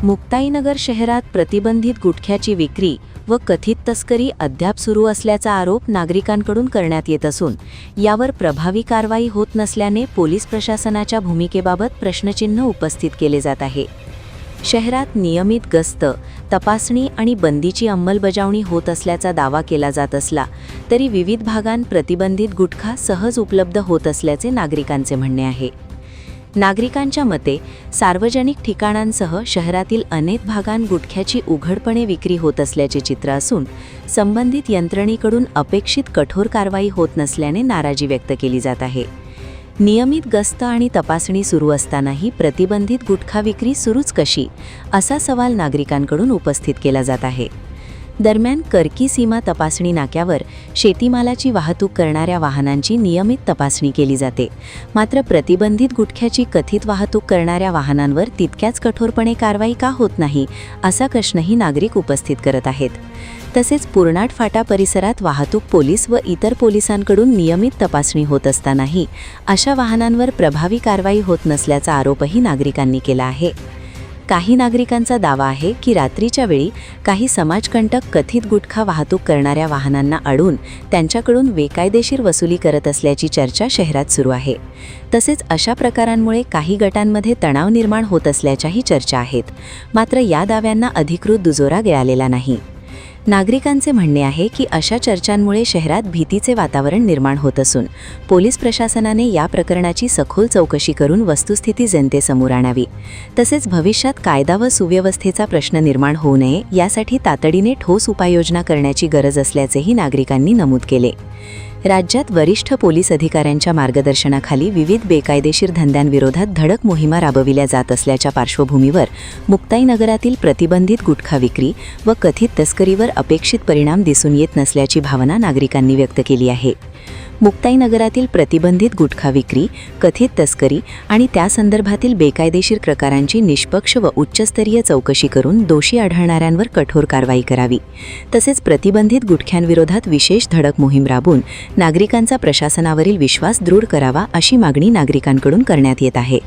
मुक्ताईनगर शहरात प्रतिबंधित गुटख्याची विक्री व कथित तस्करी अद्याप सुरू असल्याचा आरोप नागरिकांकडून करण्यात येत असून यावर प्रभावी कारवाई होत नसल्याने पोलीस प्रशासनाच्या भूमिकेबाबत प्रश्नचिन्ह उपस्थित केले जात आहे। शहरात नियमित गस्त, तपासणी आणि बंदीची अंमलबजावणी होत असल्याचा दावा केला जात असला तरी विविध भागांत प्रतिबंधित गुटखा सहज उपलब्ध होत असल्याचे नागरिकांचे म्हणणे आहे। नागरिकांच्या मते सार्वजनिक ठिकाणांसह शहरातील अनेक भागांत गुटख्याची उघडपणे विक्री होत असल्याचे चित्र असून संबंधित यंत्रणेकडून अपेक्षित कठोर कारवाई होत नसल्याने नाराजी व्यक्त केली जात आहे। नियमित गस्त आणि तपासणी सुरू असतानाही प्रतिबंधित गुटखा विक्री सुरूच कशी, असा सवाल नागरिकांकडून उपस्थित केला जात आहे। दरम्यान करकी सीमा तपासणी नाक्यावर शेतीमालाची वाहतूक करणाऱ्या वाहनांची नियमित तपासणी केली जाते, मात्र प्रतिबंधित गुटख्याची कथित वाहतूक करणाऱ्या वाहनांवर तितक्याच कठोरपणे कारवाई का होत नाही, असा प्रश्नही नागरिक उपस्थित करत आहेत। तसेच पुर्णाट फाटा परिसरात वाहतूक पोलीस व इतर पोलिसांकडून नियमित तपासणी होत असतानाही अशा वाहनांवर प्रभावी कारवाई होत नसल्याचा आरोपही नागरिकांनी केला आहे। काही नागरिकांचा दावा आहे की रात्रीच्या वेळी काही समाजकंटक कथित गुटखा वाहतूक करणाऱ्या वाहनांना अडवून त्यांच्याकडून बेकायदेशीर वसुली करत असल्याची चर्चा शहरात सुरू आहे। तसेच अशा प्रकारांमुळे काही गटांमध्ये तणाव निर्माण होत असल्याच्याही चर्चा आहेत, मात्र या दाव्यांना अधिकृत दुजोरा मिळालेला नाही। नागरिकांचे म्हणणे आहे की अशा चर्चांमुळे शहरात भीतीचे वातावरण निर्माण होत असून पोलीस प्रशासनाने या प्रकरणाची सखोल चौकशी करून वस्तुस्थिती जनतेसमोर आणावी। तसेच भविष्यात कायदा व सुव्यवस्थेचा प्रश्न निर्माण होऊ नये यासाठी तातडीने ठोस उपाययोजना करण्याची गरज असल्याचेही नागरिकांनी नमूद केले। राज्यात वरिष्ठ पोलीस अधिकाऱ्यांच्या मार्गदर्शनाखाली विविध बेकायदेशीर धंद्यांविरोधात धडक मोहिमा राबविल्या जात असल्याच्या पार्श्वभूमीवर मुक्ताईनगरातील प्रतिबंधित गुटखा विक्री व कथित तस्करीवर अपेक्षित परिणाम दिसून येत नसल्याची भावना नागरिकांनी व्यक्त केली आहे। मुक्ताईनगरातील प्रतिबंधित गुटखा विक्री, कथित तस्करी आणि त्यासंदर्भातील बेकायदेशीर प्रकारांची निष्पक्ष व उच्चस्तरीय चौकशी करून दोषी आढळणाऱ्यांवर कठोर कारवाई करावी। तसेच प्रतिबंधित गुटख्यांविरोधात विशेष धडक मोहीम राबवून नागरिकांचा प्रशासनावरील विश्वास दृढ करावा, अशी मागणी नागरिकांकडून करण्यात येत आहे।